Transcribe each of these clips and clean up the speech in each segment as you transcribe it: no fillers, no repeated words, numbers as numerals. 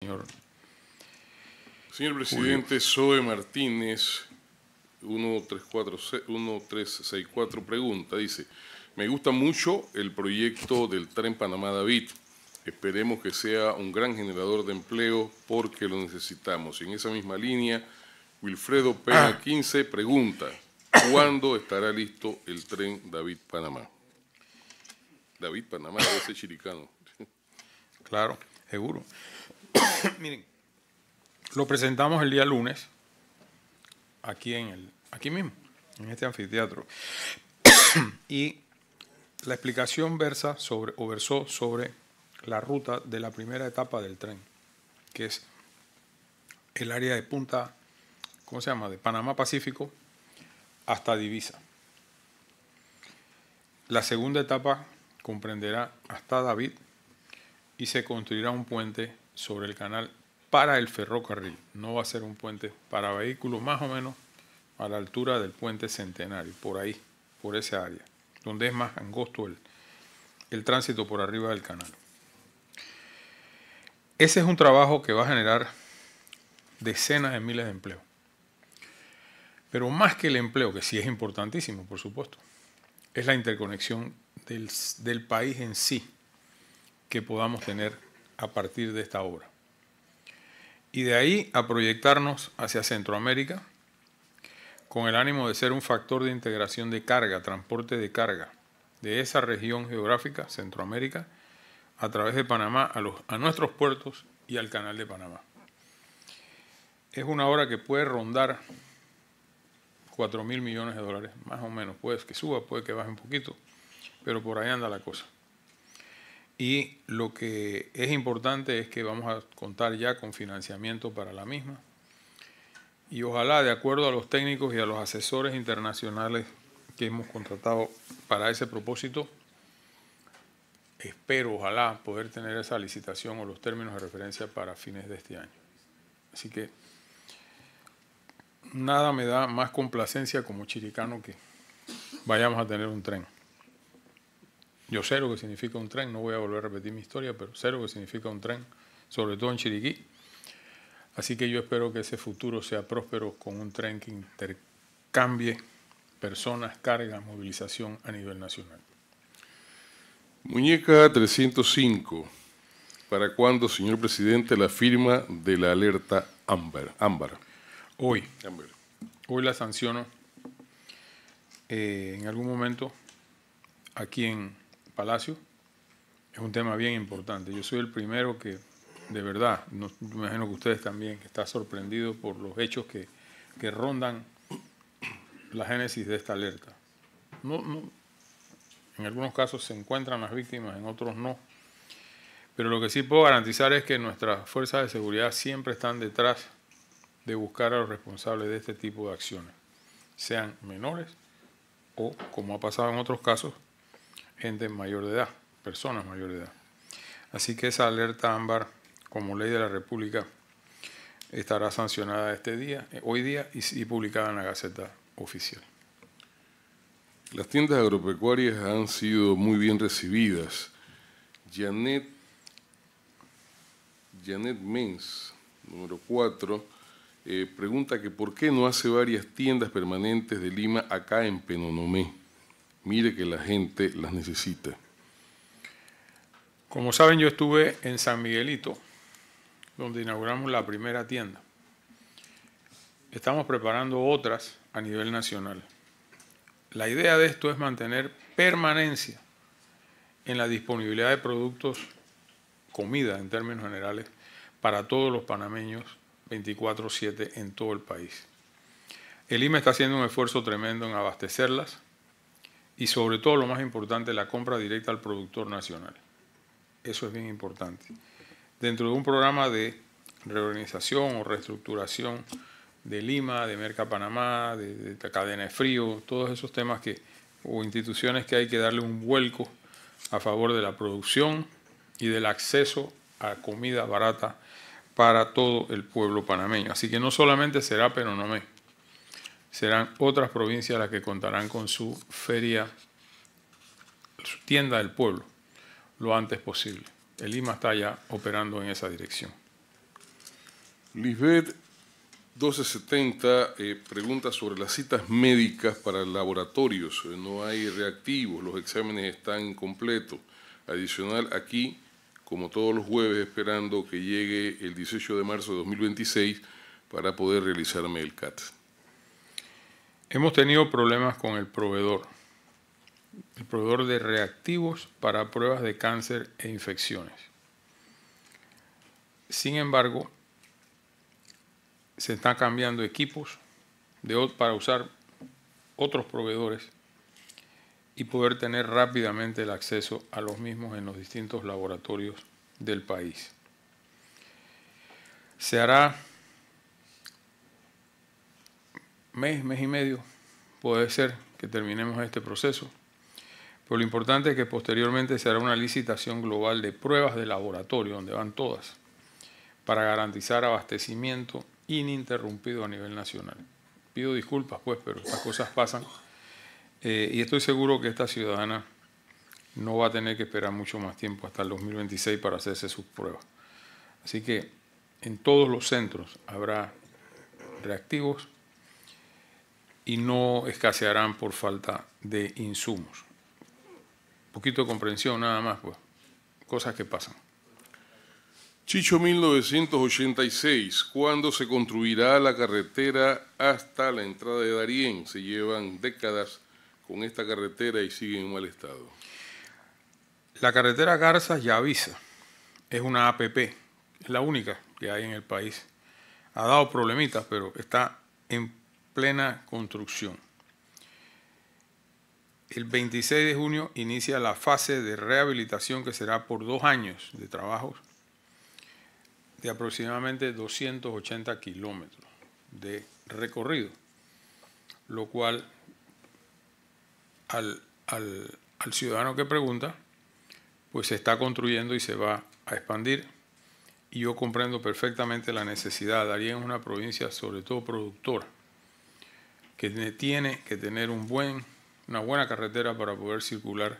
Señor. Señor presidente, Zoe Martínez, 1364 pregunta, dice: me gusta mucho el proyecto del Tren Panamá-David. Esperemos que sea un gran generador de empleo porque lo necesitamos. Y en esa misma línea, Wilfredo Pena 15 pregunta: ¿cuándo estará listo el tren David-Panamá? David Panamá debe ser chiricano. Claro, seguro. Miren, lo presentamos el día lunes aquí mismo, en este anfiteatro. Y la explicación versó sobre la ruta de la primera etapa del tren, que es el área de punta, ¿cómo se llama?, de Panamá Pacífico hasta Divisa. La segunda etapa comprenderá hasta David y se construirá un puente sobre el canal para el ferrocarril. No va a ser un puente para vehículos, más o menos a la altura del puente Centenario, por ahí, por esa área, donde es más angosto el tránsito por arriba del canal. Ese es un trabajo que va a generar decenas de miles de empleos. Pero más que el empleo, que sí es importantísimo, por supuesto, es la interconexión del país en sí que podamos tener a partir de esta obra. Y de ahí a proyectarnos hacia Centroamérica con el ánimo de ser un factor de integración de carga, transporte de carga de esa región geográfica, Centroamérica, a través de Panamá a nuestros puertos y al canal de Panamá. Es una obra que puede rondar 4.000 millones de dólares, más o menos. Puede que suba, puede que baje un poquito, pero por ahí anda la cosa. Y lo que es importante es que vamos a contar ya con financiamiento para la misma. Y ojalá, de acuerdo a los técnicos y a los asesores internacionales que hemos contratado para ese propósito, espero, ojalá, poder tener esa licitación o los términos de referencia para fines de este año. Así que nada me da más complacencia como chiricano que vayamos a tener un tren. Yo sé lo que significa un tren, no voy a volver a repetir mi historia, pero sé lo que significa un tren, sobre todo en Chiriquí. Así que yo espero que ese futuro sea próspero con un tren que intercambie personas, carga, movilización a nivel nacional. Muñeca 305. ¿Para cuándo, señor presidente, la firma de la alerta ámbar? Hoy la sanciono en algún momento aquí en Palacio. Es un tema bien importante. Yo soy el primero que, de verdad, me imagino que ustedes también, que está sorprendido por los hechos que rondan la génesis de esta alerta. En algunos casos se encuentran las víctimas, en otros no. Pero lo que sí puedo garantizar es que nuestras fuerzas de seguridad siempre están detrás de buscar a los responsables de este tipo de acciones, sean menores o, como ha pasado en otros casos, gente mayor de edad, personas mayor de edad. Así que esa alerta ámbar, como ley de la República, estará sancionada hoy día y publicada en la Gaceta Oficial. Las tiendas agropecuarias han sido muy bien recibidas. Janet Mens, número 4, pregunta que por qué no hace varias tiendas permanentes de Lima acá en Penonomé. Mire que la gente las necesita. Como saben, yo estuve en San Miguelito, donde inauguramos la primera tienda. Estamos preparando otras a nivel nacional. La idea de esto es mantener permanencia en la disponibilidad de productos, comida en términos generales, para todos los panameños 24/7 en todo el país. El IMA está haciendo un esfuerzo tremendo en abastecerlas y, sobre todo, lo más importante, la compra directa al productor nacional. Eso es bien importante. Dentro de un programa de reorganización o reestructuración de Lima, de Merca Panamá, de cadena de frío, todos esos temas o instituciones que hay que darle un vuelco a favor de la producción y del acceso a comida barata para todo el pueblo panameño. Así que no solamente será Penonomé, serán otras provincias las que contarán con su feria, su tienda del pueblo, lo antes posible. El IMA está ya operando en esa dirección. Lisbeth 1270 pregunta sobre las citas médicas para laboratorios. No hay reactivos, los exámenes están incompletos. Adicional, aquí, como todos los jueves, esperando que llegue el 18 de marzo de 2026 para poder realizarme el CAT. Hemos tenido problemas con el proveedor de reactivos para pruebas de cáncer e infecciones. Sin embargo, se están cambiando equipos para usar otros proveedores y poder tener rápidamente el acceso a los mismos en los distintos laboratorios del país. Se hará mes y medio, puede ser que terminemos este proceso, pero lo importante es que posteriormente se hará una licitación global de pruebas de laboratorio, donde van todas, para garantizar abastecimiento ininterrumpido a nivel nacional. Pido disculpas, pues, pero estas cosas pasan. Y estoy seguro que esta ciudadana no va a tener que esperar mucho más tiempo, hasta el 2026, para hacerse sus pruebas. Así que en todos los centros habrá reactivos y no escasearán por falta de insumos. Un poquito de comprensión nada más, pues, cosas que pasan. Chicho 1986, ¿cuándo se construirá la carretera hasta la entrada de Darién? Se llevan décadas con esta carretera y sigue en mal estado. La carretera Garza-Yavisa es una APP, es la única que hay en el país. Ha dado problemitas, pero está en plena construcción. El 26 de junio inicia la fase de rehabilitación, que será por 2 años de trabajos de aproximadamente 280 kilómetros de recorrido, lo cual al ciudadano que pregunta, pues se está construyendo y se va a expandir, y yo comprendo perfectamente la necesidad. Darién es una provincia sobre todo productora, que tiene que tener una buena carretera para poder circular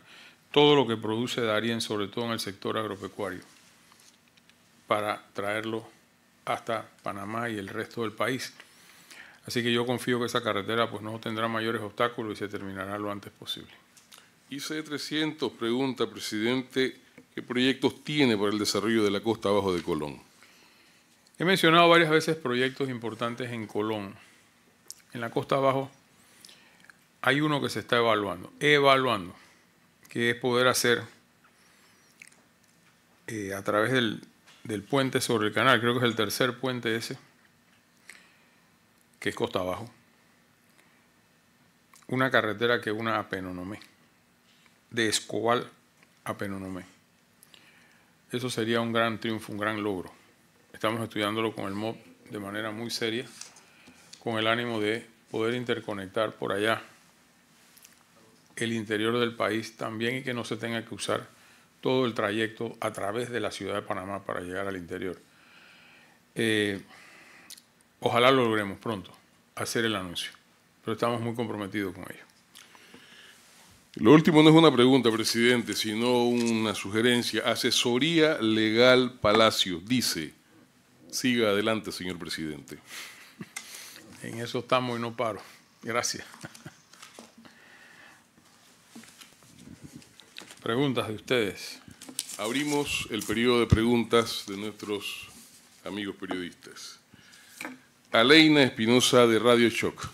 todo lo que produce Darién, sobre todo en el sector agropecuario, para traerlo hasta Panamá y el resto del país. Así que yo confío que esa carretera pues no tendrá mayores obstáculos y se terminará lo antes posible. IC300 pregunta, presidente, ¿qué proyectos tiene para el desarrollo de la costa abajo de Colón? He mencionado varias veces proyectos importantes en Colón. En la costa abajo hay uno que se está evaluando, que es poder hacer a través del puente sobre el canal, creo que es el tercer puente ese, que es costa abajo, una carretera que una a Penonomé, de Escobal a Penonomé. Eso sería un gran triunfo, un gran logro. Estamos estudiándolo con el MOB de manera muy seria, con el ánimo de poder interconectar por allá el interior del país también, y que no se tenga que usar todo el trayecto a través de la ciudad de Panamá para llegar al interior. Ojalá lo logremos pronto, hacer el anuncio, pero estamos muy comprometidos con ello. Lo último no es una pregunta, presidente, sino una sugerencia. Asesoría Legal Palacio dice, siga adelante, señor presidente. En eso estamos y no paro. Gracias. Preguntas de ustedes. Abrimos el periodo de preguntas de nuestros amigos periodistas. Aleina Espinosa, de Radio Shock.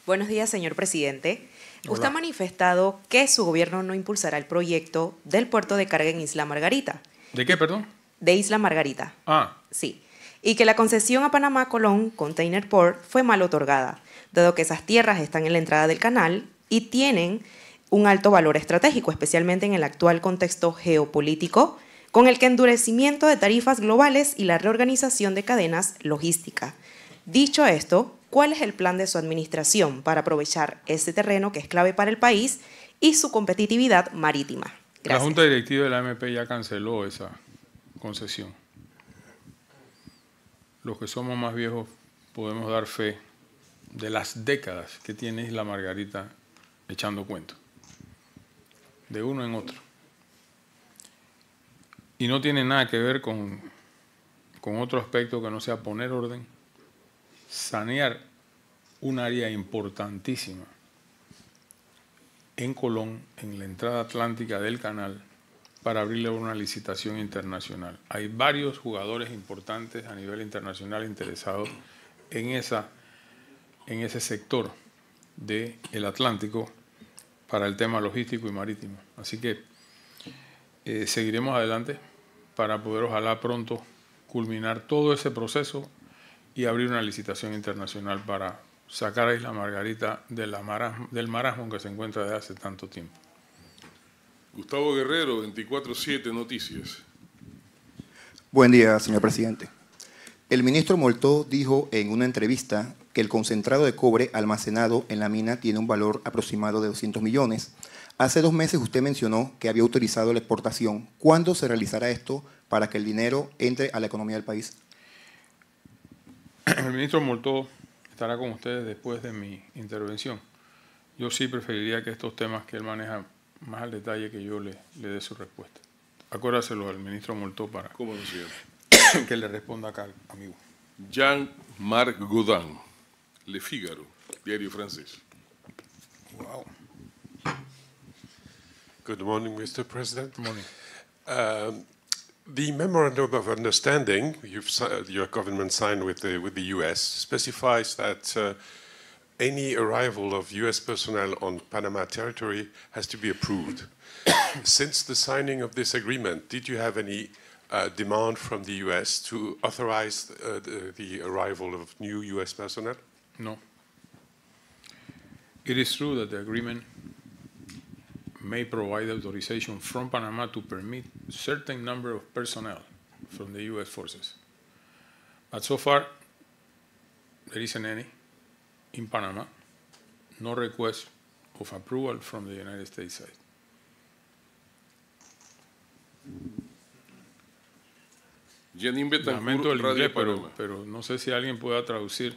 Buenos días, señor presidente. Hola. Usted ha manifestado que su gobierno no impulsará el proyecto del puerto de carga en Isla Margarita. ¿De qué, perdón? De Isla Margarita. Ah, Sí. Y que la concesión a Panamá Colón Container Port fue mal otorgada, dado que esas tierras están en la entrada del canal y tienen un alto valor estratégico, especialmente en el actual contexto geopolítico, con el que endurecimiento de tarifas globales y la reorganización de cadenas logísticas. Dicho esto, ¿cuál es el plan de su administración para aprovechar ese terreno que es clave para el país y su competitividad marítima? Gracias. La Junta Directiva de la AMP ya canceló esa concesión. Los que somos más viejos podemos dar fe de las décadas que tiene Isla Margarita echando cuentos. de uno en otro. Y no tiene nada que ver con otro aspecto que no sea poner orden, sanear un área importantísima en Colón, en la entrada atlántica del canal, para abrirle una licitación internacional. Hay varios jugadores importantes a nivel internacional interesados en ese sector del Atlántico para el tema logístico y marítimo. Así que seguiremos adelante para poder, ojalá pronto, culminar todo ese proceso y abrir una licitación internacional para sacar a Isla Margarita del marasmo en que se encuentra desde hace tanto tiempo. Gustavo Guerrero, 24/7 Noticias. Buen día, señor presidente. El ministro Moltó dijo en una entrevista que el concentrado de cobre almacenado en la mina tiene un valor aproximado de 200 millones. Hace 2 meses usted mencionó que había autorizado la exportación. ¿Cuándo se realizará esto para que el dinero entre a la economía del país? El ministro Moltó estará con ustedes después de mi intervención. Yo sí preferiría que estos temas que él maneja más al detalle que yo le dé su respuesta. Acuérdaselo al ministro Moltó para ¿Cómo no, señor? que le responda acá, amigo. Jean-Marc Gaudin, Le Figaro, diario francés. Wow. Good morning, Mr. President. Good morning. The memorandum of understanding your government signed with the U.S. specifies that any arrival of U.S. personnel on Panama territory has to be approved. Since the signing of this agreement, did you have any demand from the U.S. to authorize the arrival of new U.S. personnel? No. It is true that the agreement may provide authorization from Panama to permit certain number of personnel from the U.S. forces. But so far, there isn't any in Panama, no request of approval from the United States side. Janine Lamento Betancourt, el Radio inglés, Panamá. pero no sé si alguien pueda traducir,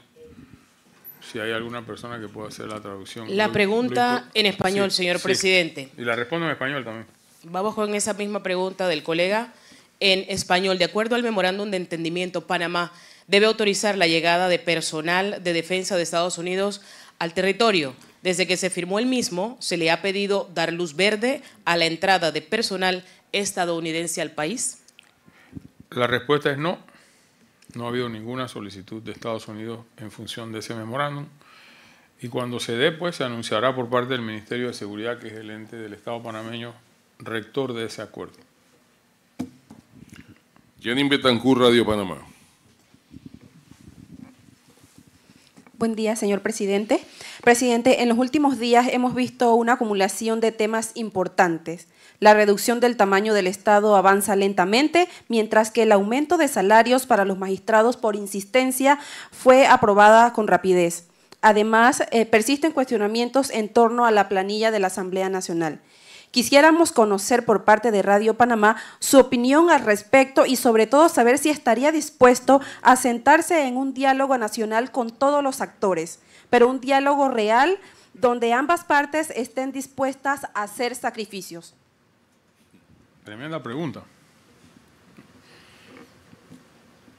si hay alguna persona que pueda hacer la traducción. La pregunta en español, sí, señor sí. presidente. Y la respondo en español también. Vamos con esa misma pregunta del colega en español. De acuerdo al memorándum de entendimiento, Panamá debe autorizar la llegada de personal de defensa de Estados Unidos al territorio. Desde que se firmó el mismo, se le ha pedido dar luz verde a la entrada de personal estadounidense al país. La respuesta es no. No ha habido ninguna solicitud de Estados Unidos en función de ese memorándum. Y cuando se dé, pues se anunciará por parte del Ministerio de Seguridad, que es el ente del Estado panameño rector de ese acuerdo. Janine Betancourt, Radio Panamá. Buen día, señor presidente. Presidente, en los últimos días hemos visto una acumulación de temas importantes. La reducción del tamaño del Estado avanza lentamente, mientras que el aumento de salarios para los magistrados por insistencia fue aprobada con rapidez. Además, persisten cuestionamientos en torno a la planilla de la Asamblea Nacional. Quisiéramos conocer por parte de Radio Panamá su opinión al respecto y sobre todo saber si estaría dispuesto a sentarse en un diálogo nacional con todos los actores, pero un diálogo real donde ambas partes estén dispuestas a hacer sacrificios. Tremenda pregunta.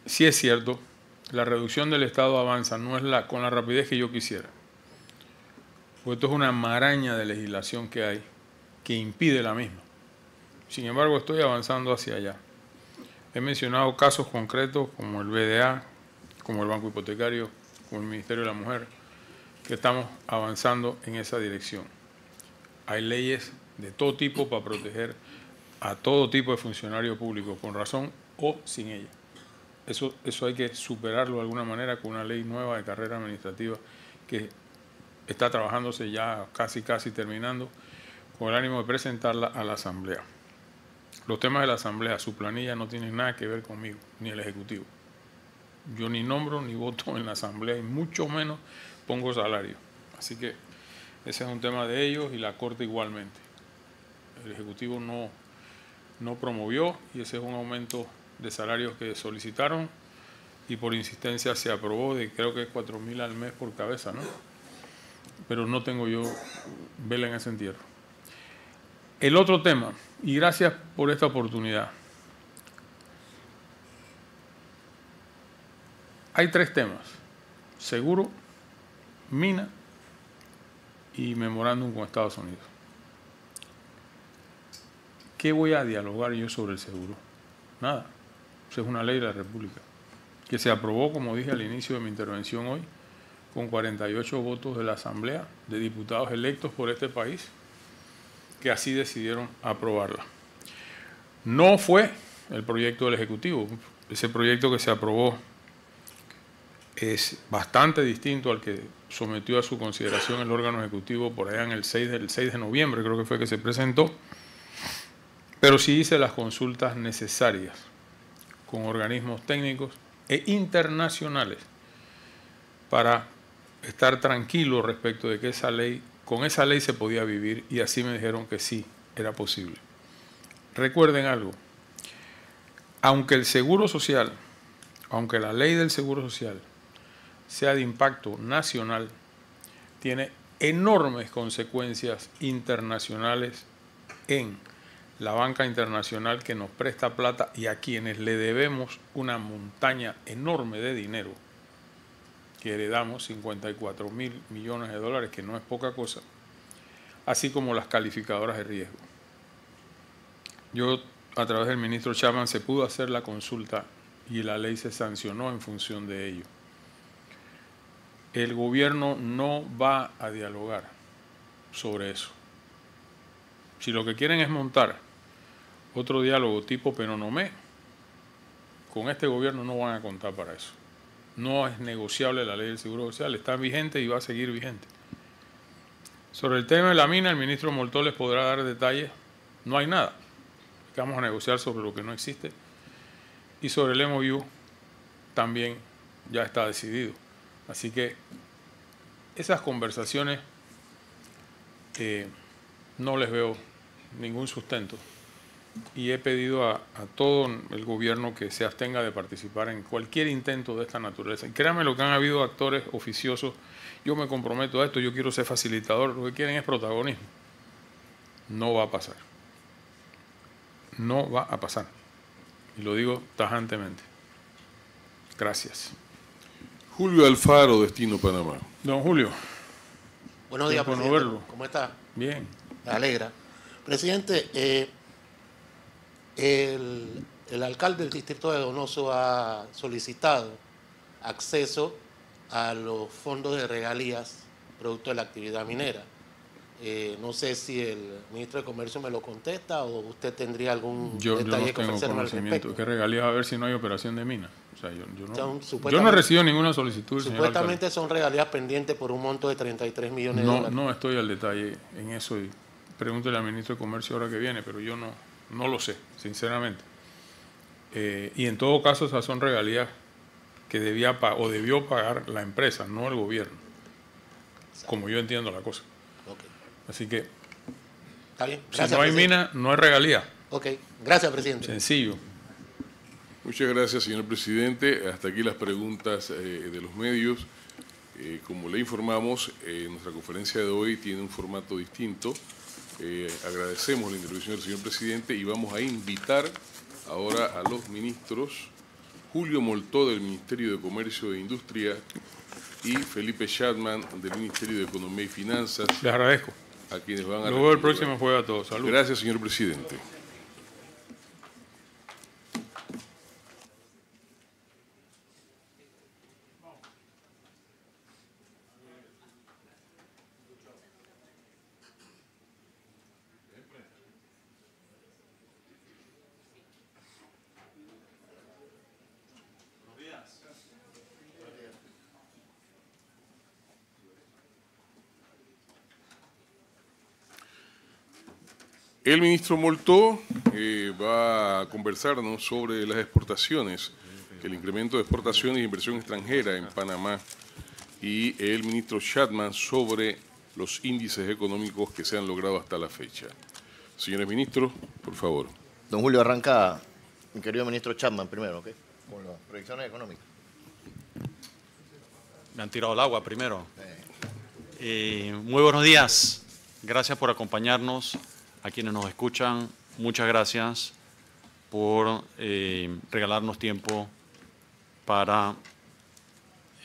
Sí es cierto, la reducción del Estado avanza, no es con la rapidez que yo quisiera. Porque esto es una maraña de legislación que hay que impide la misma. Sin embargo, estoy avanzando hacia allá. He mencionado casos concretos como el BDA, como el Banco Hipotecario, como el Ministerio de la Mujer, que estamos avanzando en esa dirección. Hay leyes de todo tipo para proteger a todo tipo de funcionario público, con razón o sin ella. Eso hay que superarlo de alguna manera con una ley nueva de carrera administrativa que está trabajándose ya casi terminando, con el ánimo de presentarla a la Asamblea. Los temas de la Asamblea, su planilla, no tienen nada que ver conmigo, ni el Ejecutivo. Yo ni nombro ni voto en la Asamblea, y mucho menos pongo salario. Así que ese es un tema de ellos y la Corte igualmente. El Ejecutivo no promovió y ese es un aumento de salarios que solicitaron y por insistencia se aprobó de creo que es 4.000 al mes por cabeza, ¿no? Pero no tengo yo vela en ese entierro. El otro tema, y gracias por esta oportunidad. Hay 3 temas: seguro, mina y memorándum con Estados Unidos. ¿Qué voy a dialogar yo sobre el seguro? Nada. Esa es una ley de la República que se aprobó, como dije al inicio de mi intervención hoy, con 48 votos de la Asamblea de Diputados electos por este país, que así decidieron aprobarla. No fue el proyecto del Ejecutivo. Ese proyecto que se aprobó es bastante distinto al que sometió a su consideración el órgano ejecutivo por allá en el 6 de noviembre, creo que fue que se presentó, pero sí hice las consultas necesarias con organismos técnicos e internacionales para estar tranquilo respecto de que con esa ley se podía vivir, y así me dijeron que sí, era posible. Recuerden algo: aunque el seguro social, aunque la ley del seguro social sea de impacto nacional, tiene enormes consecuencias internacionales en la banca internacional que nos presta plata y a quienes le debemos una montaña enorme de dinero que heredamos, 54.000 millones de dólares, que no es poca cosa, así como las calificadoras de riesgo. Yo, a través del ministro Chapman, se pudo hacer la consulta y la ley se sancionó en función de ello. El gobierno no va a dialogar sobre eso. Si lo que quieren es montar otro diálogo tipo Penonomé, con este gobierno no van a contar para eso. No es negociable la ley del Seguro Social, está vigente y va a seguir vigente. Sobre el tema de la mina, el ministro Moltó les podrá dar detalles. No hay nada. Vamos a negociar sobre lo que no existe. Y sobre el MOU también ya está decidido. Así que esas conversaciones no les veo ningún sustento. Y he pedido a todo el gobierno que se abstenga de participar en cualquier intento de esta naturaleza. Y créanme lo que han habido actores oficiosos. Yo me comprometo a esto, yo quiero ser facilitador. Lo que quieren es protagonismo. No va a pasar. No va a pasar. Y lo digo tajantemente. Gracias. Julio Alfaro, Destino Panamá. Don Julio. Buenos días, presidente. Verlo. ¿Cómo está? Bien. Me alegra. Presidente, el alcalde del distrito de Donoso ha solicitado acceso a los fondos de regalías producto de la actividad minera. No sé si el ministro de Comercio me lo contesta o usted tendría algún detalle que ofrecerme al respecto. ¿Qué regalías va a haber si no hay operación de mina? O sea, yo no no recibo ninguna solicitud. Supuestamente son regalías pendientes por un monto de 33 millones de dólares. No estoy al detalle en eso y pregúntele al ministro de Comercio ahora que viene, pero yo no lo sé, sinceramente. Y en todo caso esas son regalías que debió pagar la empresa, no el gobierno. Exacto. Como yo entiendo la cosa. Okay. Así que, está bien. Gracias, si no hay mina, no hay regalía. Ok, gracias, presidente. Sencillo. Muchas gracias, señor presidente. Hasta aquí las preguntas de los medios. Como le informamos, nuestra conferencia de hoy tiene un formato distinto. Agradecemos la intervención del señor presidente y vamos a invitar ahora a los ministros Julio Moltó del Ministerio de Comercio e Industria y Felipe Chapman del Ministerio de Economía y Finanzas. Les agradezco. A quienes van a luego el próximo juego a todos. Salud. Gracias, señor presidente. El ministro Moltó va a conversarnos sobre las exportaciones, el incremento de exportaciones e inversión extranjera en Panamá, y el ministro Chapman sobre los índices económicos que se han logrado hasta la fecha. Señores ministros, por favor. Don Julio, arranca mi querido ministro Chapman primero, ¿ok? Con las proyecciones económicas. Me han tirado el agua primero. Muy buenos días. Gracias por acompañarnos A quienes nos escuchan, muchas gracias por regalarnos tiempo para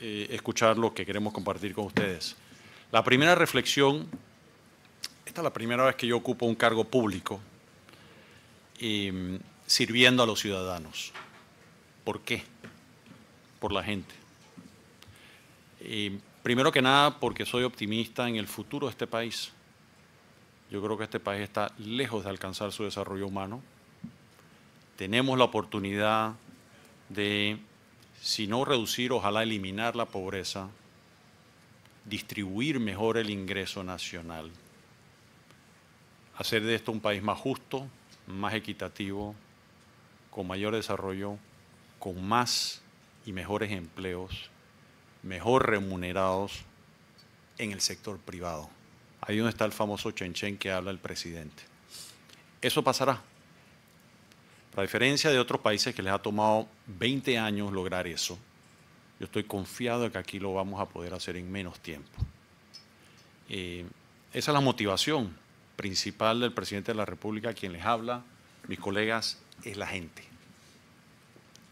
escuchar lo que queremos compartir con ustedes. La primera reflexión, esta es la primera vez que yo ocupo un cargo público sirviendo a los ciudadanos. ¿Por qué? Por la gente. Primero que nada, porque soy optimista en el futuro de este país. Yo creo que este país está lejos de alcanzar su desarrollo humano. Tenemos la oportunidad de, si no reducir, ojalá eliminar la pobreza, distribuir mejor el ingreso nacional, hacer de esto un país más justo, más equitativo, con mayor desarrollo, con más y mejores empleos, mejor remunerados en el sector privado. Ahí donde está el famoso chenchen que habla el presidente. Eso pasará. A diferencia de otros países que les ha tomado 20 años lograr eso, yo estoy confiado de que aquí lo vamos a poder hacer en menos tiempo. Esa es la motivación principal del presidente de la República, quien les habla, mis colegas, es la gente.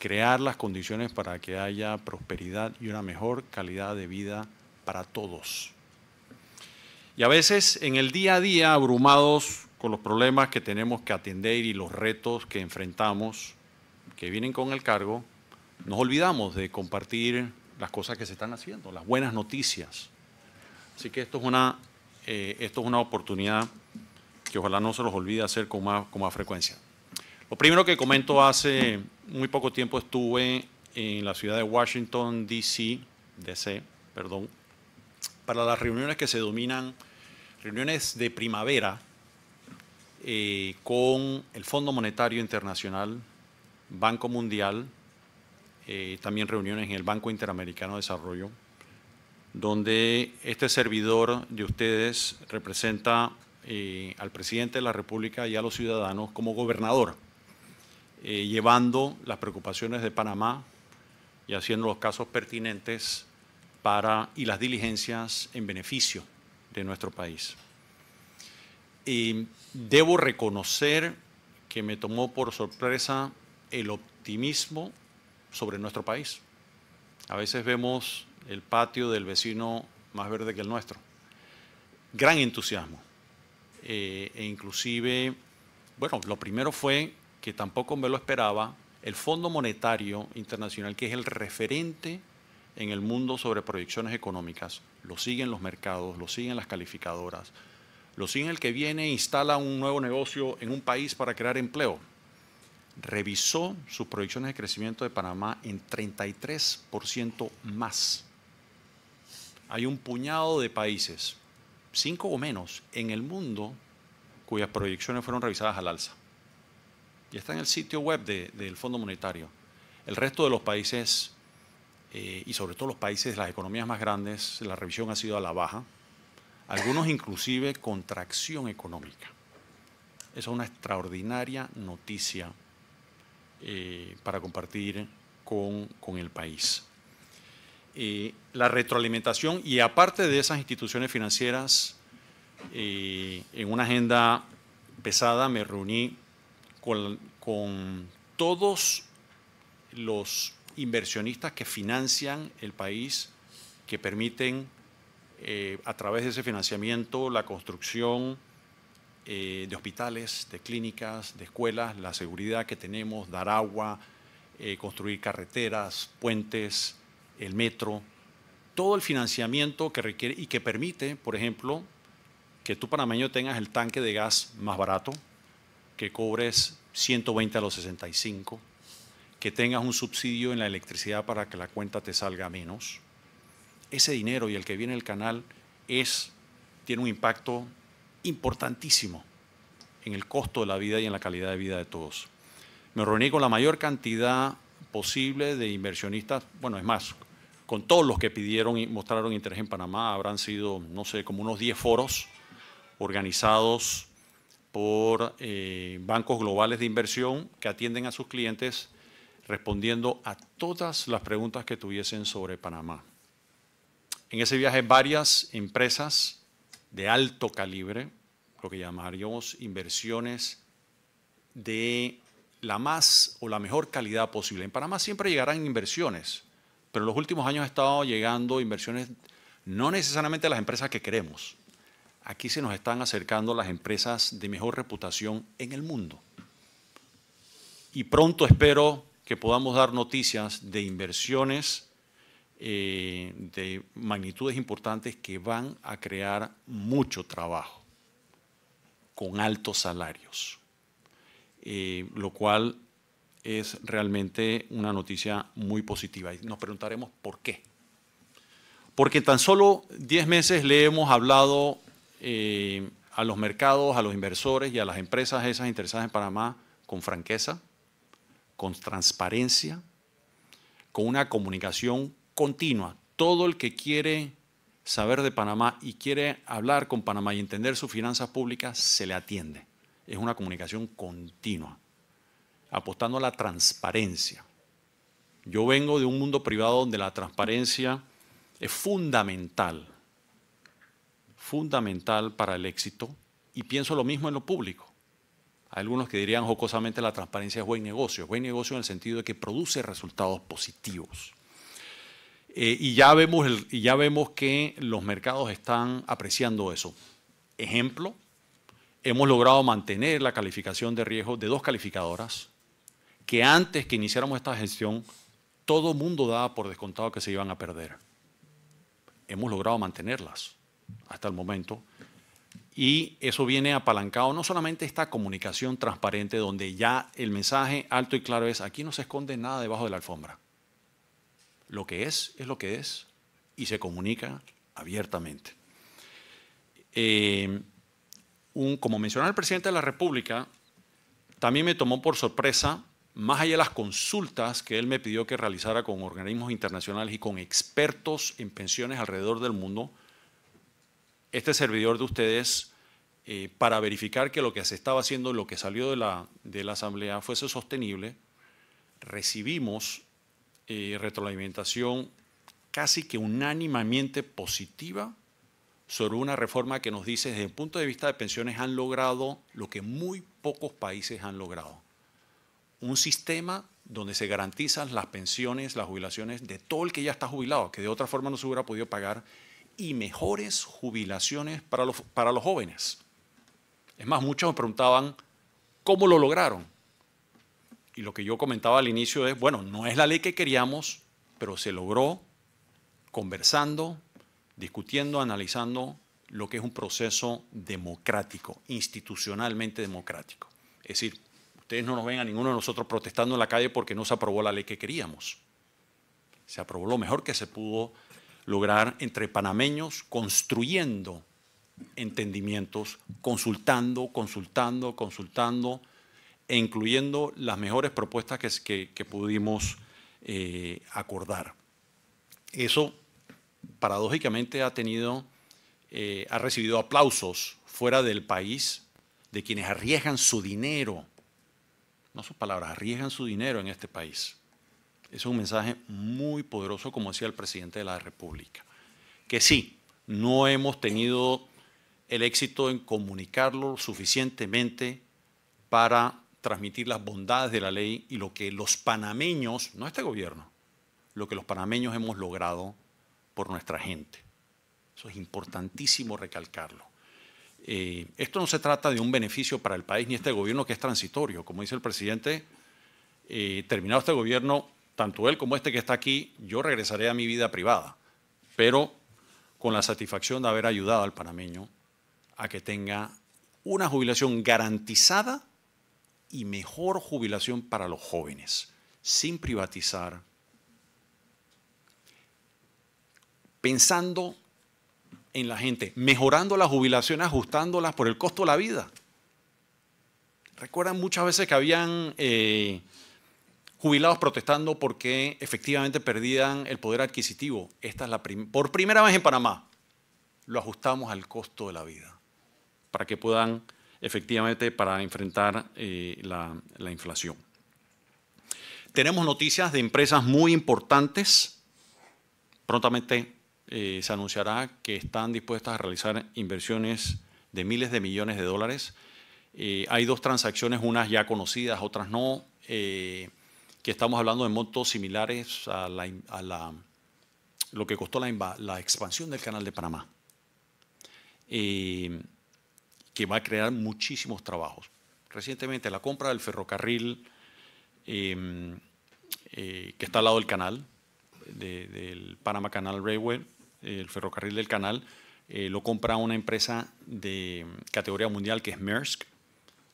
Crear las condiciones para que haya prosperidad y una mejor calidad de vida para todos. Y a veces en el día a día, abrumados con los problemas que tenemos que atender y los retos que enfrentamos, que vienen con el cargo, nos olvidamos de compartir las cosas que se están haciendo, las buenas noticias. Así que esto es una oportunidad que ojalá no se los olvide hacer con más frecuencia. Lo primero que comento, hace muy poco tiempo estuve en la ciudad de Washington, D.C., para las reuniones que se denominan reuniones de primavera con el Fondo Monetario Internacional, Banco Mundial, también reuniones en el Banco Interamericano de Desarrollo, donde este servidor de ustedes representa al presidente de la República y a los ciudadanos como gobernador, llevando las preocupaciones de Panamá y haciendo los casos pertinentes y las diligencias en beneficio de nuestro país. Debo reconocer que me tomó por sorpresa el optimismo sobre nuestro país. A veces vemos el patio del vecino más verde que el nuestro. Gran entusiasmo. E inclusive, bueno, lo primero fue que tampoco me lo esperaba, el Fondo Monetario Internacional, que es el referente en el mundo sobre proyecciones económicas, lo siguen los mercados, lo siguen las calificadoras, lo siguen el que viene e instala un nuevo negocio en un país para crear empleo. Revisó sus proyecciones de crecimiento de Panamá en 33% más. Hay un puñado de países, 5 o menos, en el mundo cuyas proyecciones fueron revisadas al alza. Y está en el sitio web del Fondo Monetario. El resto de los países, y sobre todo los países de las economías más grandes, la revisión ha sido a la baja. Algunos inclusive contracción económica. Esa es una extraordinaria noticia para compartir con el país. La retroalimentación, y aparte de esas instituciones financieras, en una agenda pesada me reuní con todos los inversionistas que financian el país, que permiten a través de ese financiamiento la construcción de hospitales, de clínicas, de escuelas, la seguridad que tenemos, dar agua, construir carreteras, puentes, el metro, todo el financiamiento que requiere y que permite, por ejemplo, que tú panameño tengas el tanque de gas más barato, que cobres 120 a los 65, que tengas un subsidio en la electricidad para que la cuenta te salga menos. Ese dinero y el que viene del canal tiene un impacto importantísimo en el costo de la vida y en la calidad de vida de todos. Me reuní con la mayor cantidad posible de inversionistas, bueno, es más, con todos los que pidieron y mostraron interés en Panamá. Habrán sido, no sé, como unos 10 foros organizados por bancos globales de inversión que atienden a sus clientes respondiendo a todas las preguntas que tuviesen sobre Panamá. En ese viaje varias empresas de alto calibre lo que llamaríamos inversiones de la más o la mejor calidad posible. En Panamá siempre llegarán inversiones, pero en los últimos años ha estado llegando inversiones no necesariamente a las empresas que queremos. Aquí se nos están acercando las empresas de mejor reputación en el mundo. Y pronto espero que podamos dar noticias de inversiones de magnitudes importantes que van a crear mucho trabajo con altos salarios, lo cual es realmente una noticia muy positiva. Y nos preguntaremos por qué. Porque en tan solo 10 meses le hemos hablado a los mercados, a los inversores y a las empresas esas interesadas en Panamá con franqueza, con transparencia, con una comunicación continua. Todo el que quiere saber de Panamá y quiere hablar con Panamá y entender sus finanzas públicas, se le atiende. Es una comunicación continua, apostando a la transparencia. Yo vengo de un mundo privado donde la transparencia es fundamental para el éxito, y pienso lo mismo en lo público. Hay algunos que dirían jocosamente la transparencia es buen negocio en el sentido de que produce resultados positivos. Y ya vemos que los mercados están apreciando eso. Ejemplo, hemos logrado mantener la calificación de riesgo de 2 calificadoras que antes que iniciáramos esta gestión todo el mundo daba por descontado que se iban a perder. Hemos logrado mantenerlas hasta el momento. Y eso viene apalancado no solamente esta comunicación transparente donde ya el mensaje alto y claro es: aquí no se esconde nada debajo de la alfombra. Lo que es lo que es y se comunica abiertamente. Como mencionaba el presidente de la República, también me tomó por sorpresa, más allá de las consultas que él me pidió que realizara con organismos internacionales y con expertos en pensiones alrededor del mundo, este servidor de ustedes, para verificar que lo que se estaba haciendo, lo que salió de la Asamblea fuese sostenible, recibimos retroalimentación casi que unánimemente positiva sobre una reforma que nos dice, desde el punto de vista de pensiones, han logrado lo que muy pocos países han logrado. Un sistema donde se garantizan las pensiones, las jubilaciones de todo el que ya está jubilado, que de otra forma no se hubiera podido pagar, y mejores jubilaciones para los jóvenes. Es más, muchos me preguntaban cómo lo lograron. Y lo que yo comentaba al inicio es, bueno, no es la ley que queríamos, pero se logró conversando, discutiendo, analizando lo que es un proceso democrático, institucionalmente democrático. Es decir, ustedes no nos ven a ninguno de nosotros protestando en la calle porque no se aprobó la ley que queríamos. Se aprobó lo mejor que se pudo lograr entre panameños, construyendo entendimientos, consultando, e incluyendo las mejores propuestas que pudimos acordar. Eso, paradójicamente, ha recibido aplausos fuera del país de quienes arriesgan su dinero, no sus palabras, arriesgan su dinero en este país. Es un mensaje muy poderoso, como decía el presidente de la República, que sí, no hemos tenido el éxito en comunicarlo suficientemente para transmitir las bondades de la ley y lo que los panameños, no este gobierno, lo que los panameños hemos logrado por nuestra gente. Eso es importantísimo recalcarlo. Esto no se trata de un beneficio para el país ni este gobierno que es transitorio. Como dice el presidente, terminado este gobierno, tanto él como este que está aquí, yo regresaré a mi vida privada, pero con la satisfacción de haber ayudado al panameño a que tenga una jubilación garantizada y mejor jubilación para los jóvenes, sin privatizar, pensando en la gente, mejorando las jubilaciones, ajustándolas por el costo de la vida. Recuerdan muchas veces que habían jubilados protestando porque efectivamente perdían el poder adquisitivo. Esta es por primera vez en Panamá lo ajustamos al costo de la vida para que puedan efectivamente para enfrentar la inflación. Tenemos noticias de empresas muy importantes. Prontamente se anunciará que están dispuestas a realizar inversiones de miles de millones de dólares. Hay dos transacciones, unas ya conocidas, otras no, que estamos hablando de montos similares a lo que costó la expansión del Canal de Panamá, que va a crear muchísimos trabajos. Recientemente la compra del ferrocarril que está al lado del canal, del Panama Canal Railway, el ferrocarril del canal, lo compra una empresa de categoría mundial que es Maersk,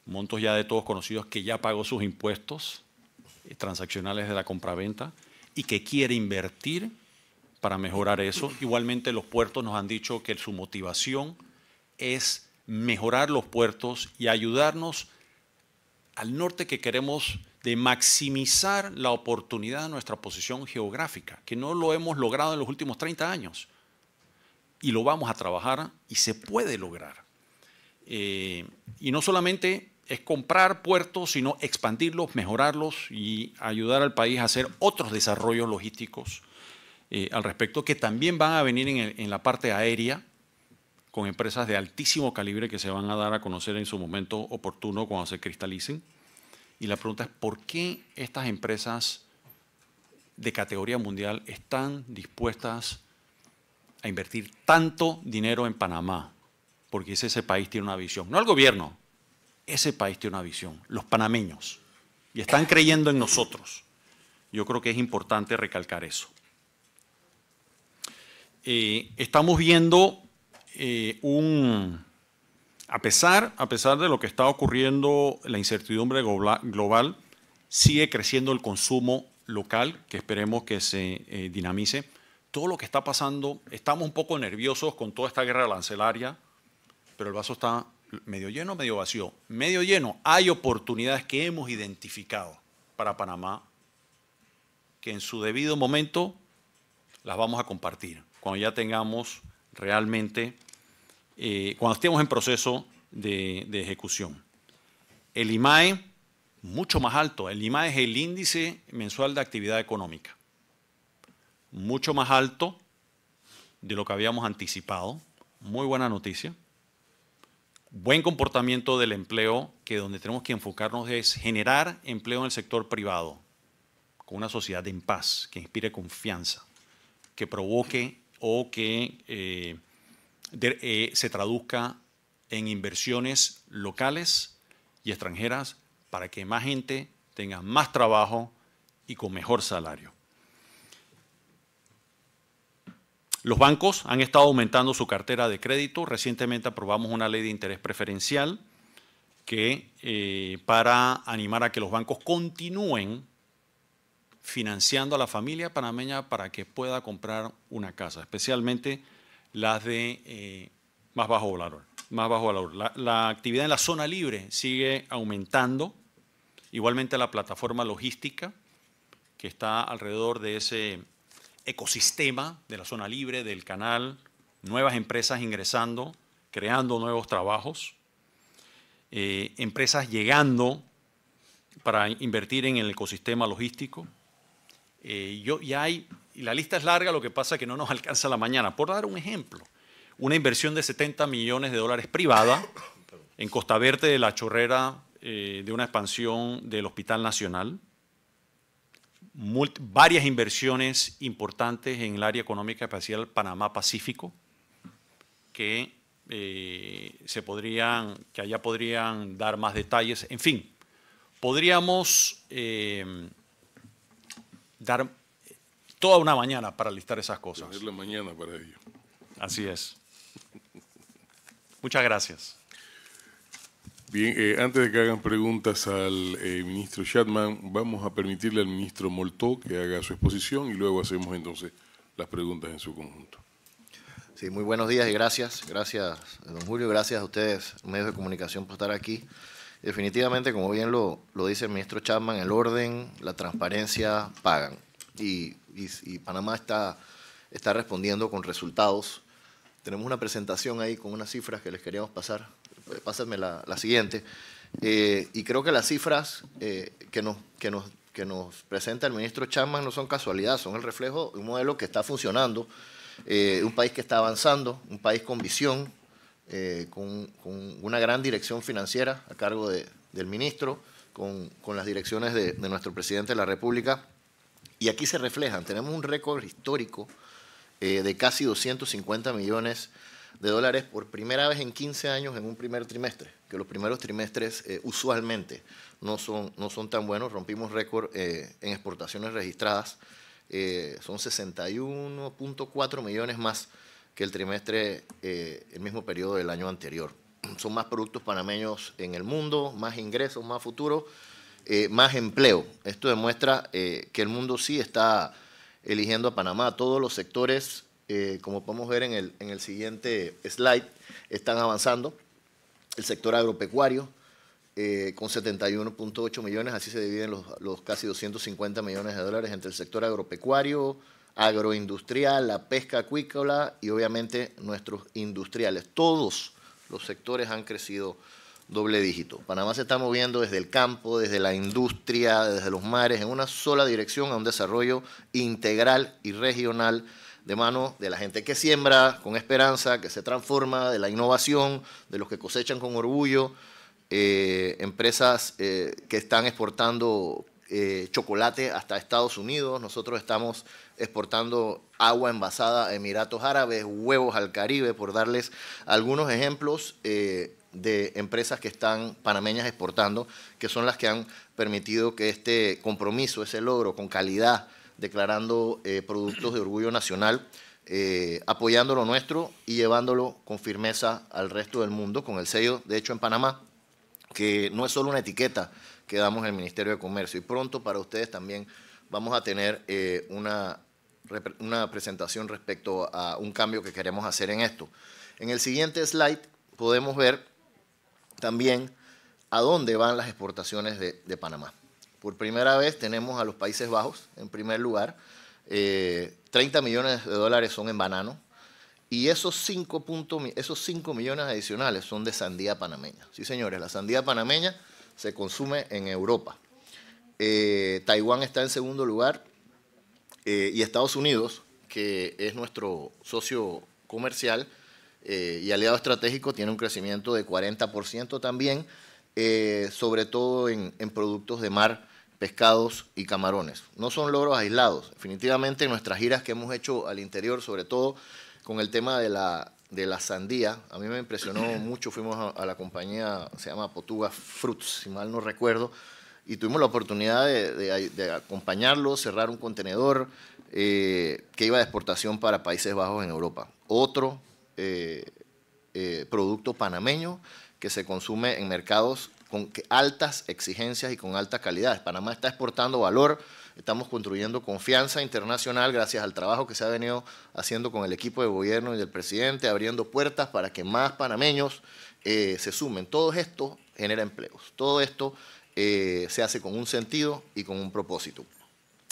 montos ya de todos conocidos, que ya pagó sus impuestos transaccionales de la compraventa y que quiere invertir para mejorar eso. Igualmente los puertos nos han dicho que su motivación es mejorar los puertos y ayudarnos al norte que queremos de maximizar la oportunidad de nuestra posición geográfica, que no lo hemos logrado en los últimos 30 años. Y lo vamos a trabajar y se puede lograr. Y no solamente es comprar puertos, sino expandirlos, mejorarlos y ayudar al país a hacer otros desarrollos logísticos al respecto, que también van a venir en la parte aérea, con empresas de altísimo calibre que se van a dar a conocer en su momento oportuno cuando se cristalicen. Y la pregunta es, ¿por qué estas empresas de categoría mundial están dispuestas a invertir tanto dinero en Panamá? Porque ese país tiene una visión. No el gobierno, ese país tiene una visión, los panameños. Y están creyendo en nosotros. Yo creo que es importante recalcar eso. Estamos viendo a pesar de lo que está ocurriendo, la incertidumbre global, sigue creciendo el consumo local, que esperemos que se dinamice. Todo lo que está pasando, estamos un poco nerviosos con toda esta guerra arancelaria, pero el vaso está medio lleno, medio vacío. Medio lleno, hay oportunidades que hemos identificado para Panamá, que en su debido momento las vamos a compartir, cuando ya tengamos realmente, cuando estemos en proceso de ejecución. El IMAE, mucho más alto. El IMAE es el índice mensual de actividad económica. Mucho más alto de lo que habíamos anticipado. Muy buena noticia. Buen comportamiento del empleo, que donde tenemos que enfocarnos es generar empleo en el sector privado, con una sociedad en paz, que inspire confianza, que provoque o que se traduzca en inversiones locales y extranjeras para que más gente tenga más trabajo y con mejor salario. Los bancos han estado aumentando su cartera de crédito. Recientemente aprobamos una ley de interés preferencial que para animar a que los bancos continúen financiando a la familia panameña para que pueda comprar una casa, especialmente las de más bajo valor. La actividad en la zona libre sigue aumentando. Igualmente la plataforma logística que está alrededor de ese ecosistema de la zona libre, del canal, nuevas empresas ingresando, creando nuevos trabajos, empresas llegando para invertir en el ecosistema logístico. Y la lista es larga, lo que pasa es que no nos alcanza la mañana. Por dar un ejemplo, una inversión de 70 millones de dólares privada en Costa Verde de la Chorrera, de una expansión del Hospital Nacional, varias inversiones importantes en el área económica especial Panamá-Pacífico, que allá podrían dar más detalles. En fin, podríamos dar toda una mañana para listar esas cosas. Tener la mañana para ello. Así es. Muchas gracias. Bien, antes de que hagan preguntas al ministro Chapman, vamos a permitirle al ministro Moltó que haga su exposición y luego hacemos entonces las preguntas en su conjunto. Sí, muy buenos días y gracias. Gracias, don Julio, gracias a ustedes, medios de comunicación, por estar aquí. Definitivamente, como bien lo dice el ministro Chapman, el orden, la transparencia pagan. Y Panamá está respondiendo con resultados. Tenemos una presentación ahí con unas cifras que les queríamos pasar. Pásenme la siguiente. Y creo que las cifras que nos presenta el ministro Chapman no son casualidad, son el reflejo de un modelo que está funcionando, un país que está avanzando, un país con visión, con una gran dirección financiera a cargo del ministro, con las direcciones de nuestro presidente de la República. Y aquí se reflejan, tenemos un récord histórico de casi 250 millones de dólares por primera vez en 15 años en un primer trimestre, que los primeros trimestres usualmente no son tan buenos. Rompimos récord en exportaciones registradas, son 61.4 millones más que el trimestre, el mismo periodo del año anterior. Son más productos panameños en el mundo, más ingresos, más futuro, más empleo. Esto demuestra que el mundo sí está eligiendo a Panamá. Todos los sectores, como podemos ver en el siguiente slide, están avanzando. El sector agropecuario, con 71.8 millones, así se dividen los casi 250 millones de dólares entre el sector agropecuario, agroindustrial, la pesca acuícola y obviamente nuestros industriales. Todos los sectores han crecido doble dígito. Panamá se está moviendo desde el campo, desde la industria, desde los mares, en una sola dirección a un desarrollo integral y regional de mano de la gente que siembra con esperanza, que se transforma, de la innovación, de los que cosechan con orgullo, empresas que están exportando chocolate hasta Estados Unidos. Nosotros estamos exportando agua envasada a Emiratos Árabes, huevos al Caribe, por darles algunos ejemplos de empresas que están panameñas exportando, que son las que han permitido que este compromiso, ese logro con calidad, declarando productos de orgullo nacional, apoyando lo nuestro y llevándolo con firmeza al resto del mundo, con el sello, de hecho, en Panamá, que no es solo una etiqueta que damos en el Ministerio de Comercio. Y pronto para ustedes también vamos a tener una presentación respecto a un cambio que queremos hacer en esto. En el siguiente slide podemos ver también a dónde van las exportaciones de Panamá. Por primera vez tenemos a los Países Bajos en primer lugar. 30 millones de dólares son en banano. Y esos 5 millones adicionales son de sandía panameña. Sí, señores, la sandía panameña se consume en Europa. Taiwán está en segundo lugar y Estados Unidos, que es nuestro socio comercial y aliado estratégico, tiene un crecimiento de 40% también, sobre todo en productos de mar, pescados y camarones. No son logros aislados. Definitivamente en nuestras giras que hemos hecho al interior, sobre todo con el tema de la sandía, a mí me impresionó mucho. Fuimos a la compañía, se llama Potuga Fruits, si mal no recuerdo, y tuvimos la oportunidad de acompañarlos, cerrar un contenedor que iba de exportación para Países Bajos en Europa. Otro producto panameño que se consume en mercados con altas exigencias y con alta calidad. Panamá está exportando valor. Estamos construyendo confianza internacional gracias al trabajo que se ha venido haciendo con el equipo de gobierno y del presidente, abriendo puertas para que más panameños se sumen. Todo esto genera empleos. Todo esto se hace con un sentido y con un propósito.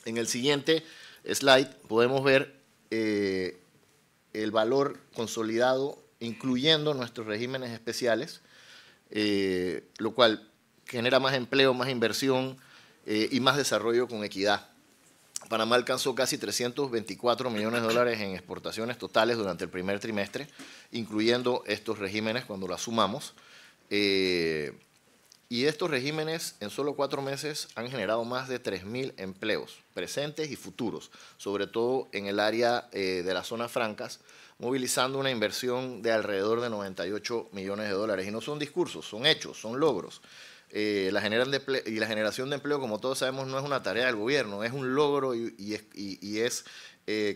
En el siguiente slide podemos ver el valor consolidado, incluyendo nuestros regímenes especiales, lo cual genera más empleo, más inversión, y más desarrollo con equidad. Panamá alcanzó casi 324 millones de dólares en exportaciones totales durante el primer trimestre, incluyendo estos regímenes cuando lo sumamos. Y estos regímenes en solo 4 meses han generado más de 3.000 empleos presentes y futuros, sobre todo en el área de las zonas francas, movilizando una inversión de alrededor de 98 millones de dólares. Y no son discursos, son hechos, son logros. La generación de empleo, como todos sabemos, no es una tarea del gobierno, es un logro y es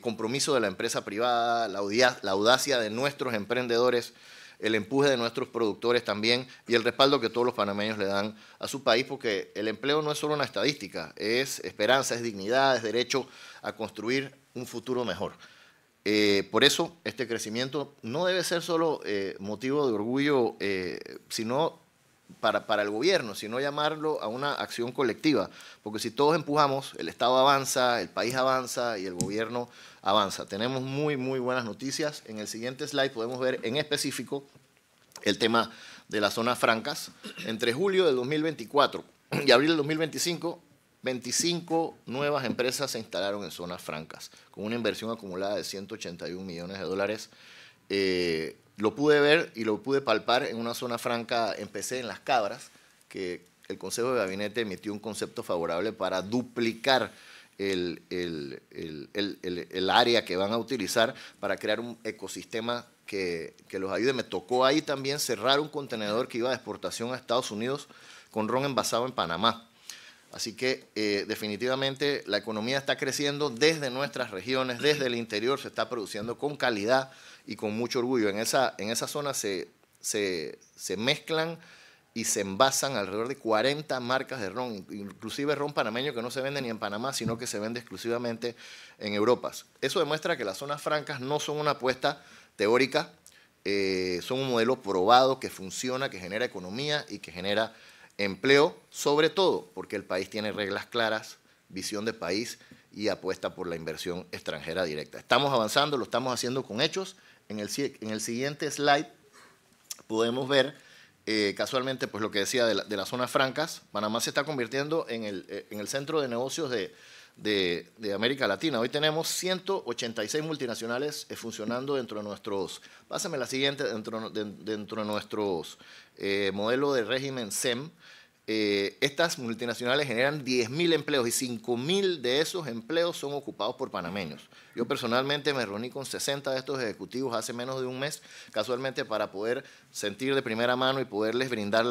compromiso de la empresa privada, la audacia de nuestros emprendedores, el empuje de nuestros productores también y el respaldo que todos los panameños le dan a su país, porque el empleo no es solo una estadística, es esperanza, es dignidad, es derecho a construir un futuro mejor. Por eso este crecimiento no debe ser solo motivo de orgullo, sino para el gobierno, sino llamarlo a una acción colectiva, porque si todos empujamos, el Estado avanza, el país avanza y el gobierno avanza. Tenemos muy buenas noticias. En el siguiente slide podemos ver en específico el tema de las zonas francas. Entre julio del 2024 y abril del 2025, 25 nuevas empresas se instalaron en zonas francas, con una inversión acumulada de 181 millones de dólares, Lo pude ver y lo pude palpar en una zona franca, empecé en Las Cabras, que el Consejo de Gabinete emitió un concepto favorable para duplicar el área que van a utilizar para crear un ecosistema que los ayude. Me tocó ahí también cerrar un contenedor que iba de exportación a Estados Unidos con ron envasado en Panamá. Así que definitivamente la economía está creciendo desde nuestras regiones, desde el interior, se está produciendo con calidad y con mucho orgullo. En esa zona se mezclan y se envasan alrededor de 40 marcas de ron, inclusive ron panameño que no se vende ni en Panamá, sino que se vende exclusivamente en Europa. Eso demuestra que las zonas francas no son una apuesta teórica, son un modelo probado que funciona, que genera economía y que genera empleo, sobre todo porque el país tiene reglas claras, visión de país y apuesta por la inversión extranjera directa. Estamos avanzando, lo estamos haciendo con hechos. En el siguiente slide podemos ver casualmente pues lo que decía de las zonas francas. Panamá se está convirtiendo en el centro de negocios de América Latina. Hoy tenemos 186 multinacionales funcionando dentro de nuestros, pásame la siguiente, dentro de nuestros modelo de régimen SEM. Estas multinacionales generan 10.000 empleos y 5.000 de esos empleos son ocupados por panameños. Yo personalmente me reuní con 60 de estos ejecutivos hace menos de un mes, casualmente para poder sentir de primera mano y poderles brindar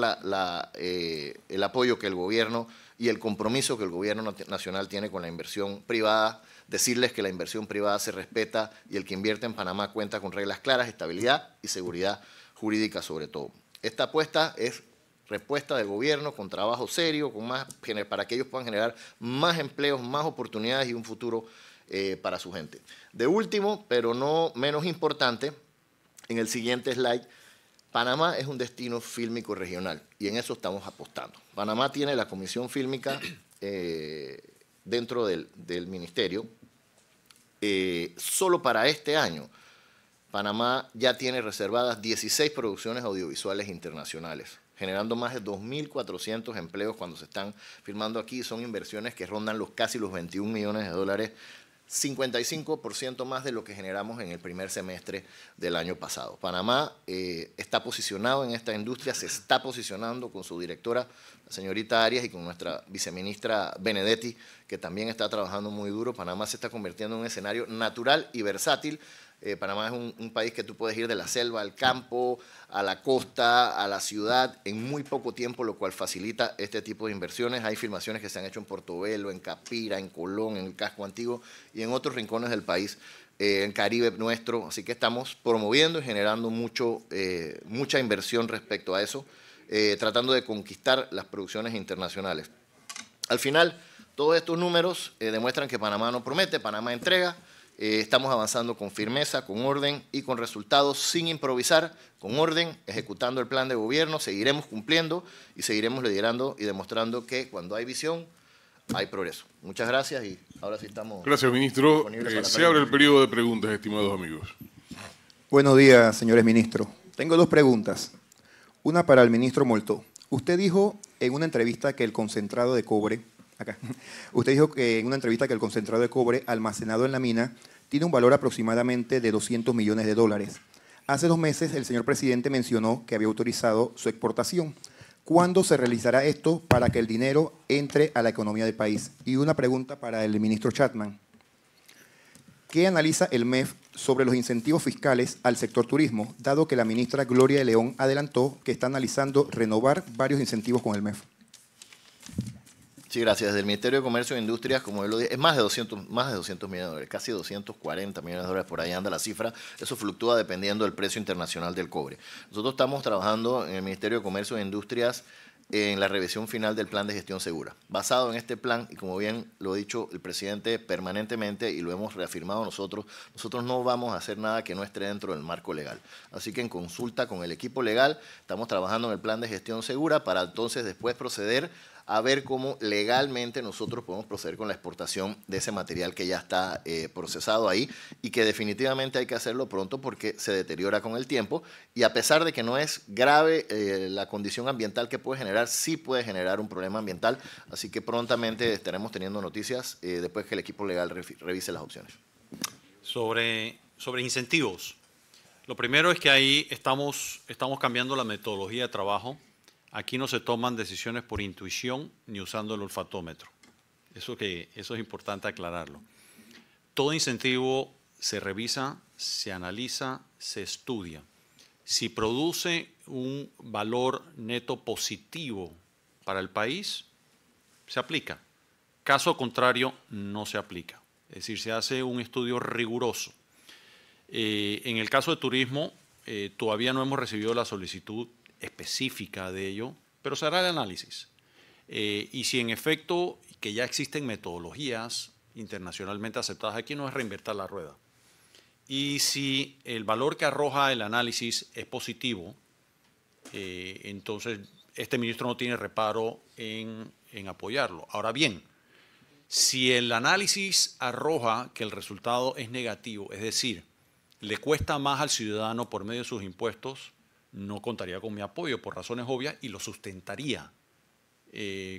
el apoyo que el gobierno y el compromiso que el gobierno nacional tiene con la inversión privada, decirles que la inversión privada se respeta y el que invierte en Panamá cuenta con reglas claras, estabilidad y seguridad jurídica sobre todo. Esta apuesta es respuesta del gobierno con trabajo serio, para que ellos puedan generar más empleos, más oportunidades y un futuro para su gente. De último, pero no menos importante, en el siguiente slide, Panamá es un destino fílmico regional y en eso estamos apostando. Panamá tiene la Comisión Fílmica dentro del ministerio. Solo para este año, Panamá ya tiene reservadas 16 producciones audiovisuales internacionales, generando más de 2.400 empleos cuando se están firmando aquí. Son inversiones que rondan casi los 21 millones de dólares, 55% más de lo que generamos en el primer semestre del año pasado. Panamá está posicionado en esta industria, se está posicionando con su directora, la señorita Arias, y con nuestra viceministra Benedetti, que también está trabajando muy duro. Panamá se está convirtiendo en un escenario natural y versátil. Panamá es un país que tú puedes ir de la selva al campo, a la costa, a la ciudad, en muy poco tiempo, lo cual facilita este tipo de inversiones. Hay filmaciones que se han hecho en Portobelo, en Capira, en Colón, en el Casco Antiguo y en otros rincones del país, en Caribe nuestro. Así que estamos promoviendo y generando mucha inversión respecto a eso, tratando de conquistar las producciones internacionales. Al final, todos estos números demuestran que Panamá no promete, Panamá entrega. Estamos avanzando con firmeza, con orden y con resultados, sin improvisar, con orden, ejecutando el plan de gobierno. Seguiremos cumpliendo y seguiremos liderando y demostrando que cuando hay visión, hay progreso. Muchas gracias y ahora sí estamos. Gracias, ministro. Se abre el periodo de preguntas, estimados amigos. Buenos días, señores ministros. Tengo dos preguntas. Una para el ministro Moltó. Usted dijo en una entrevista que el concentrado de cobre almacenado en la mina tiene un valor aproximadamente de 200 millones de dólares. Hace 2 meses el señor presidente mencionó que había autorizado su exportación. ¿Cuándo se realizará esto para que el dinero entre a la economía del país? Y una pregunta para el ministro Chapman. ¿Qué analiza el MEF sobre los incentivos fiscales al sector turismo, dado que la ministra Gloria de León adelantó que está analizando renovar varios incentivos con el MEF? Sí, gracias. Desde el Ministerio de Comercio e Industrias, como él lo dice, es más de 200 millones de dólares, casi 240 millones de dólares, por ahí anda la cifra. Eso fluctúa dependiendo del precio internacional del cobre. Nosotros estamos trabajando en el Ministerio de Comercio e Industrias en la revisión final del plan de gestión segura. Basado en este plan, y como bien lo ha dicho el presidente permanentemente y lo hemos reafirmado nosotros no vamos a hacer nada que no esté dentro del marco legal. Así que en consulta con el equipo legal estamos trabajando en el plan de gestión segura para entonces después proceder a ver cómo legalmente nosotros podemos proceder con la exportación de ese material que ya está procesado ahí y que definitivamente hay que hacerlo pronto porque se deteriora con el tiempo y a pesar de que no es grave la condición ambiental que puede generar, sí puede generar un problema ambiental, así que prontamente estaremos teniendo noticias después que el equipo legal revise las opciones. Sobre incentivos, Lo primero es que ahí estamos cambiando la metodología de trabajo. Aquí no se toman decisiones por intuición ni usando el olfatómetro. Eso es importante aclararlo. Todo incentivo se revisa, se analiza, se estudia. Si produce un valor neto positivo para el país, se aplica. Caso contrario, no se aplica. Es decir, se hace un estudio riguroso. En el caso de turismo, todavía no hemos recibido la solicitud específica de ello, pero se hará el análisis. Y si en efecto que ya existen metodologías internacionalmente aceptadas, aquí no es reinventar la rueda. Y si el valor que arroja el análisis es positivo, entonces este ministro no tiene reparo en apoyarlo. Ahora bien, si el análisis arroja que el resultado es negativo, es decir, le cuesta más al ciudadano por medio de sus impuestos, no contaría con mi apoyo por razones obvias y lo sustentaría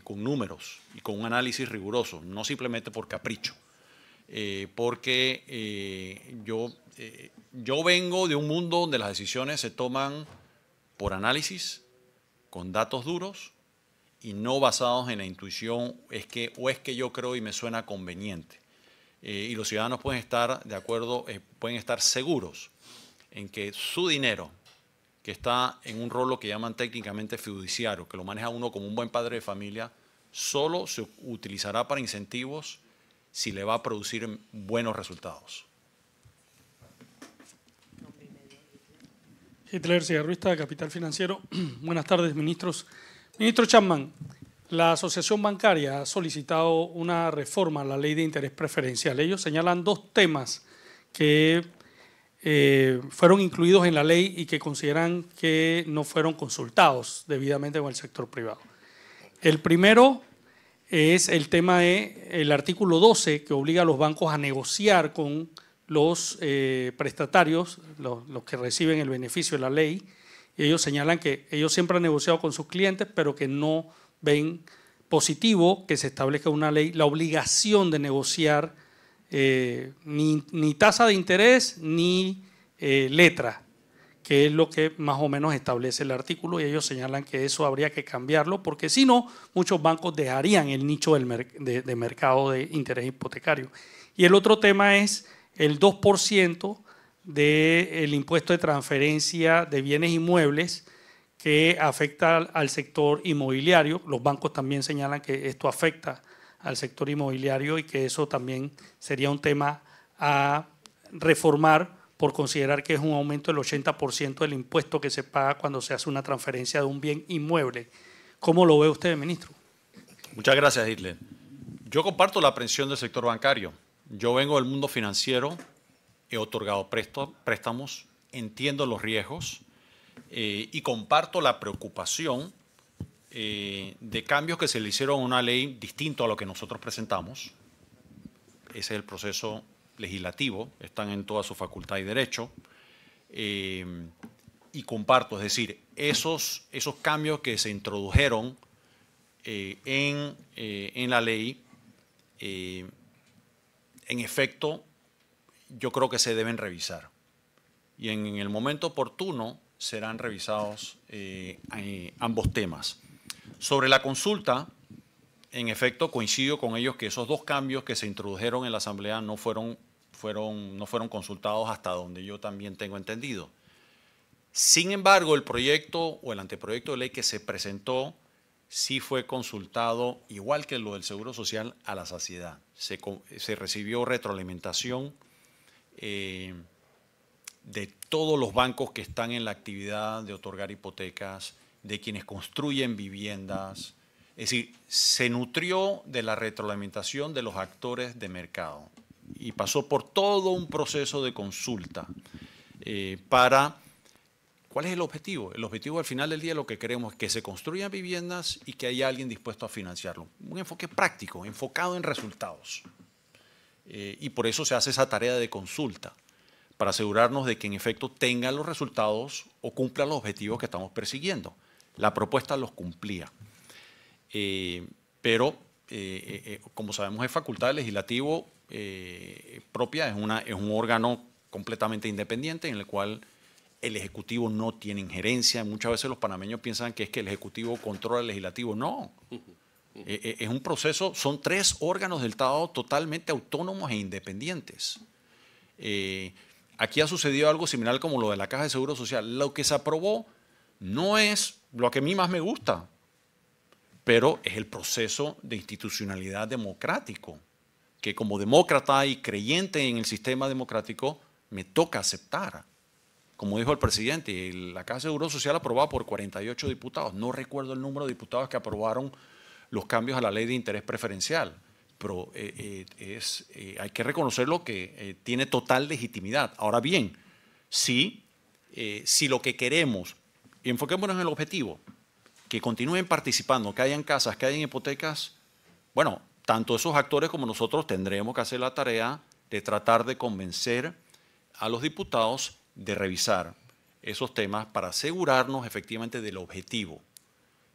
con números y con un análisis riguroso, no simplemente por capricho. Porque yo vengo de un mundo donde las decisiones se toman por análisis, con datos duros y no basados en la intuición, o es que yo creo y me suena conveniente. Y los ciudadanos pueden estar de acuerdo, pueden estar seguros en que su dinero, que está en un rol que llaman técnicamente fiduciario, que lo maneja uno como un buen padre de familia, solo se utilizará para incentivos si le va a producir buenos resultados. Hitler Cigarruista, de Capital Financiero. Buenas tardes, ministros. Ministro Chapman, la Asociación Bancaria ha solicitado una reforma a la Ley de Interés Preferencial. Ellos señalan dos temas que fueron incluidos en la ley y que consideran que no fueron consultados debidamente con el sector privado. El primero es el tema del artículo 12, que obliga a los bancos a negociar con los prestatarios, los que reciben el beneficio de la ley. Y ellos señalan que ellos siempre han negociado con sus clientes, pero que no ven positivo que se establezca una ley la obligación de negociar ni tasa de interés ni letra, que es lo que más o menos establece el artículo, y ellos señalan que eso habría que cambiarlo porque si no, muchos bancos dejarían el nicho de mercado de interés hipotecario. Y el otro tema es el 2% del impuesto de transferencia de bienes inmuebles que afecta al sector inmobiliario. Los bancos también señalan que esto afecta al sector inmobiliario y que eso también sería un tema a reformar por considerar que es un aumento del 80% del impuesto que se paga cuando se hace una transferencia de un bien inmueble. ¿Cómo lo ve usted, ministro? Muchas gracias, Hitler. Yo comparto la aprehensión del sector bancario. Yo vengo del mundo financiero, he otorgado préstamos, entiendo los riesgos y comparto la preocupación de cambios que se le hicieron a una ley distinto a lo que nosotros presentamos. Ese es el proceso legislativo, están en toda su facultad y derecho. Y comparto, es decir, esos cambios que se introdujeron en la ley, en efecto, yo creo que se deben revisar. Y en el momento oportuno serán revisados ambos temas. Sobre la consulta, en efecto, coincido con ellos que esos dos cambios que se introdujeron en la Asamblea no fueron consultados hasta donde yo también tengo entendido. Sin embargo, el proyecto o el anteproyecto de ley que se presentó sí fue consultado, igual que lo del Seguro Social, a la saciedad. Se recibió retroalimentación de todos los bancos que están en la actividad de otorgar hipotecas, de quienes construyen viviendas. Es decir, se nutrió de la retroalimentación de los actores de mercado y pasó por todo un proceso de consulta para... ¿Cuál es el objetivo? El objetivo al final del día lo que queremos es que se construyan viviendas y que haya alguien dispuesto a financiarlo. Un enfoque práctico, enfocado en resultados. Y por eso se hace esa tarea de consulta, para asegurarnos de que en efecto tengan los resultados o cumplan los objetivos que estamos persiguiendo. La propuesta los cumplía. Pero, como sabemos, es facultad del legislativo propia, es un órgano completamente independiente en el cual el Ejecutivo no tiene injerencia. Muchas veces los panameños piensan que es que el Ejecutivo controla el Legislativo. No. Es un proceso, son 3 órganos del Estado totalmente autónomos e independientes. Aquí ha sucedido algo similar como lo de la Caja de Seguro Social. Lo que se aprobó no es lo que a mí más me gusta, pero es el proceso de institucionalidad democrático, que como demócrata y creyente en el sistema democrático me toca aceptar. Como dijo el presidente, la Caja de Seguro Social aprobada por 48 diputados. No recuerdo el número de diputados que aprobaron los cambios a la ley de interés preferencial, pero hay que reconocerlo que tiene total legitimidad. Ahora bien, si lo que queremos, y enfoquémonos en el objetivo, que continúen participando, que hayan casas, que hayan hipotecas, bueno, tanto esos actores como nosotros tendremos que hacer la tarea de tratar de convencer a los diputados de revisar esos temas para asegurarnos efectivamente del objetivo,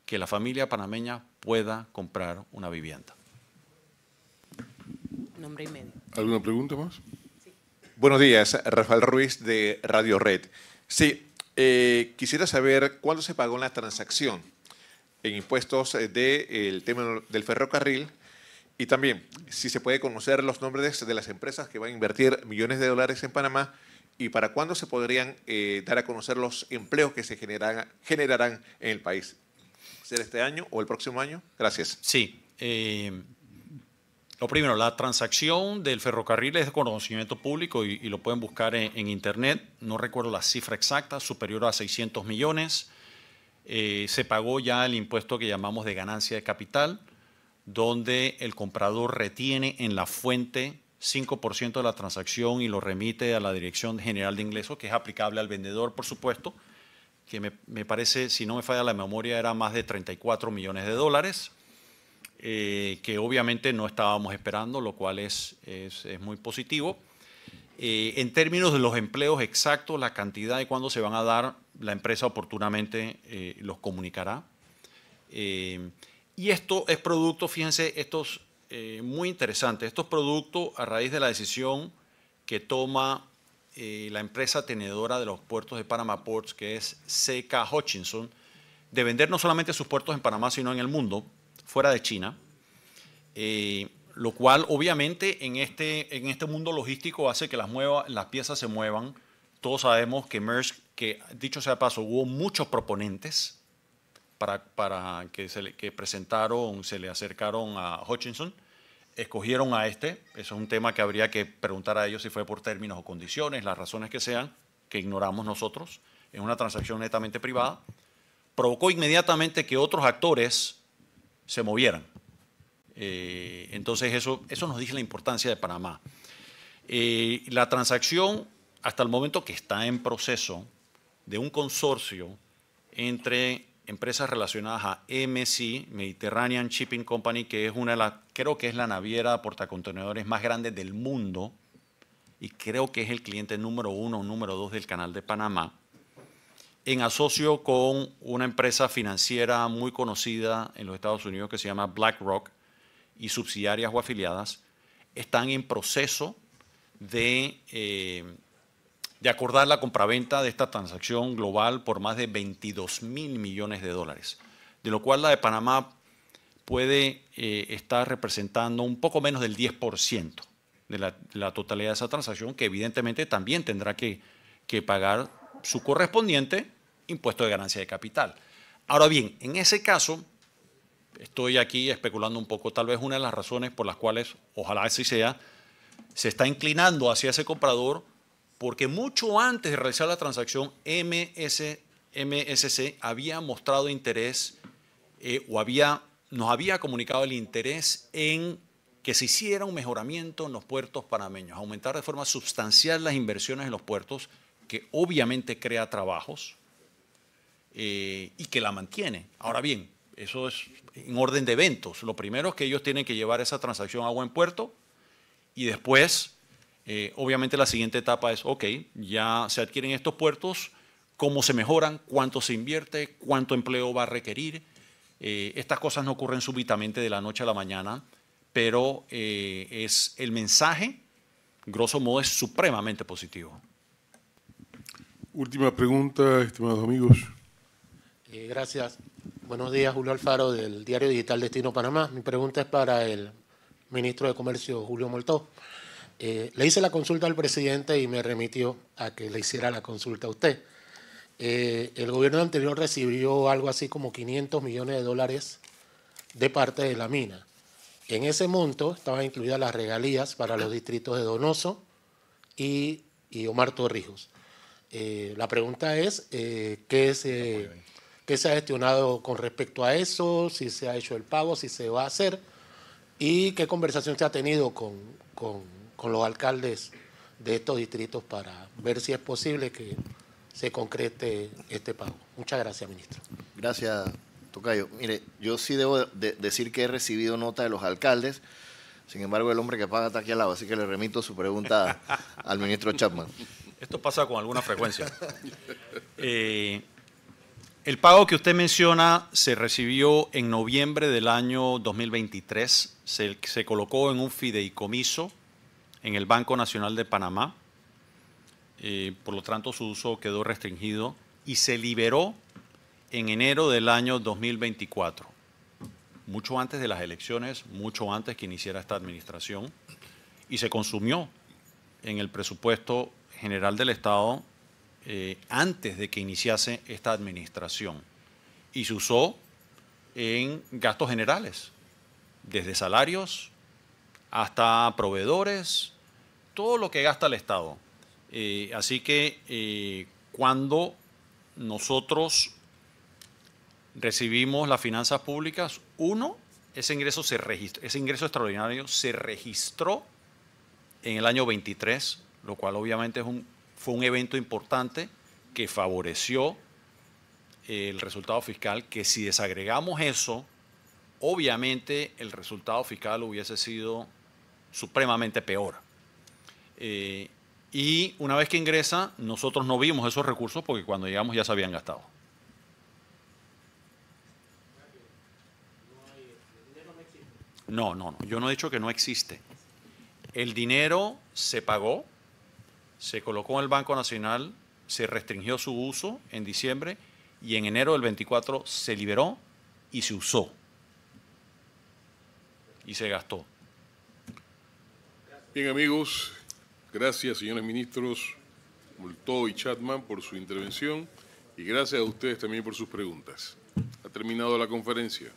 que la familia panameña pueda comprar una vivienda. Nombre y medio. ¿Alguna pregunta más? Sí. Buenos días, Rafael Ruiz de Radio Red. Sí, quisiera saber cuándo se pagó la transacción en impuestos del tema del ferrocarril y también si se puede conocer los nombres de las empresas que van a invertir millones de dólares en Panamá y para cuándo se podrían dar a conocer los empleos que se generarán en el país. ¿Será este año o el próximo año? Gracias. Sí. Lo primero, la transacción del ferrocarril es de conocimiento público y lo pueden buscar en Internet. No recuerdo la cifra exacta, superior a 600 millones. Se pagó ya el impuesto que llamamos de ganancia de capital, donde el comprador retiene en la fuente 5% de la transacción y lo remite a la Dirección General de Ingresos, que es aplicable al vendedor, por supuesto, que me parece, si no me falla la memoria, era más de 34 millones de dólares, que obviamente no estábamos esperando, lo cual es muy positivo. En términos de los empleos exactos, la cantidad y cuándo se van a dar, la empresa oportunamente los comunicará. Y esto es producto, fíjense, muy interesante, esto es producto a raíz de la decisión que toma la empresa tenedora de los puertos de Panama Ports, que es C.K. Hutchison, de vender no solamente sus puertos en Panamá, sino en el mundo, fuera de China, lo cual obviamente en este mundo logístico hace que las piezas se muevan. Todos sabemos que Maersk, que dicho sea de paso, hubo muchos proponentes para que presentaron, se le acercaron a Hutchison, escogieron a este. Eso es un tema que habría que preguntar a ellos si fue por términos o condiciones, las razones que sean, que ignoramos nosotros. Es una transacción netamente privada. Provocó inmediatamente que otros actores se movieran. Entonces eso nos dice la importancia de Panamá. La transacción, hasta el momento que está en proceso, de un consorcio entre empresas relacionadas a MSC, Mediterranean Shipping Company, que es creo que es la naviera portacontenedores más grande del mundo y creo que es el cliente número 1 o número 2 del Canal de Panamá, en asocio con una empresa financiera muy conocida en los Estados Unidos que se llama BlackRock y subsidiarias o afiliadas, están en proceso de acordar la compraventa de esta transacción global por más de 22.000 millones de dólares, de lo cual la de Panamá puede estar representando un poco menos del 10% de la totalidad de esa transacción, que evidentemente también tendrá que pagar su correspondiente impuesto de ganancia de capital. Ahora bien, en ese caso, estoy aquí especulando un poco, tal vez una de las razones por las cuales, ojalá así sea, se está inclinando hacia ese comprador, porque mucho antes de realizar la transacción, MSC había mostrado interés nos había comunicado el interés en que se hiciera un mejoramiento en los puertos panameños, aumentar de forma sustancial las inversiones en los puertos, que obviamente crea trabajos y que la mantiene. Ahora bien, eso es en orden de eventos. Lo primero es que ellos tienen que llevar esa transacción a buen puerto y después, obviamente la siguiente etapa es, ok, ya se adquieren estos puertos, ¿cómo se mejoran? ¿Cuánto se invierte? ¿Cuánto empleo va a requerir? Estas cosas no ocurren súbitamente de la noche a la mañana, pero el mensaje, grosso modo, es supremamente positivo. Última pregunta, estimados amigos. Gracias. Buenos días, Julio Alfaro, del diario digital Destino Panamá. Mi pregunta es para el ministro de Comercio, Julio Moltó. Le hice la consulta al presidente y me remitió a que le hiciera la consulta a usted. El gobierno anterior recibió algo así como 500 millones de dólares de parte de la mina. En ese monto estaban incluidas las regalías para los distritos de Donoso y Omar Torrijos. La pregunta es, ¿qué se ha gestionado con respecto a eso? Si se ha hecho el pago, si se va a hacer, y qué conversación se ha tenido con los alcaldes de estos distritos para ver si es posible que se concrete este pago. Muchas gracias, ministro. Gracias, tocayo. Mire, yo sí debo decir que he recibido nota de los alcaldes. Sin embargo, el hombre que paga está aquí al lado, así que le remito su pregunta al ministro Chapman. Esto pasa con alguna frecuencia. El pago que usted menciona se recibió en noviembre del año 2023. Se colocó en un fideicomiso en el Banco Nacional de Panamá. Por lo tanto, su uso quedó restringido y se liberó en enero del año 2024. Mucho antes de las elecciones, mucho antes que iniciara esta administración, y se consumió en el presupuesto general del Estado antes de que iniciase esta administración, y se usó en gastos generales, desde salarios hasta proveedores, todo lo que gasta el Estado. Así que cuando nosotros recibimos las finanzas públicas, ese ingreso extraordinario se registró en el año 23, lo cual obviamente fue un evento importante que favoreció el resultado fiscal, que si desagregamos eso, obviamente el resultado fiscal hubiese sido supremamente peor. Y una vez que ingresa, nosotros no vimos esos recursos porque cuando llegamos ya se habían gastado. No, yo no he dicho que no existe. El dinero se pagó, se colocó en el Banco Nacional, se restringió su uso en diciembre y en enero del 24 se liberó y se usó y se gastó. Bien, amigos, gracias, señores ministros Moltó y Chapman, por su intervención y gracias a ustedes también por sus preguntas. Ha terminado la conferencia.